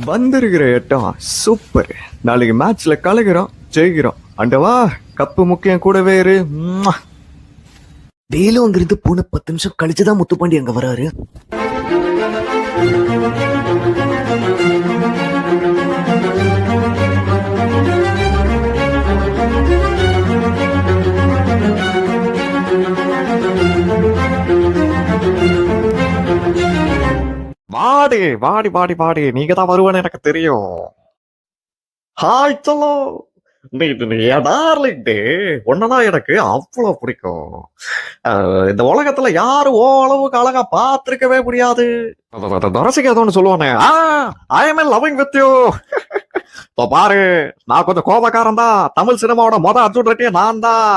வந்திருக்கிற இடம் சூப்பர். நாளைக்கு மேட்ச்ல கலகிறோம், ஜெயிக்கிறோம். அண்டவா கப்பு முக்கியம், கூடவே இரு. வேலும் அங்கிருந்து போன 10 நிமிஷம் கழிச்சுதான் முத்துப்பாண்டி அங்க வராரு. வாடி வாடி வாடி வாடி, நீங்க தான் வருவேன்னு எனக்கு தெரியும். ஹாய் சொல்லோ, நீ டார்லிங் டே, உன்னதான் எனக்கு அவ்வளவு பிடிக்கும். இந்த உலகத்துல யாரும் ஓ அளவுக்கு அழகா பார்த்திருக்கவே முடியாது. ரசிக்காதோன்னு சொல்லுவானே, I am loving with you. பாரு, நான் கொஞ்சம் கோபக்காரன் தான். தமிழ் சினிமாவோட அர்ஜுன் ரெட்டியே நான் தான்.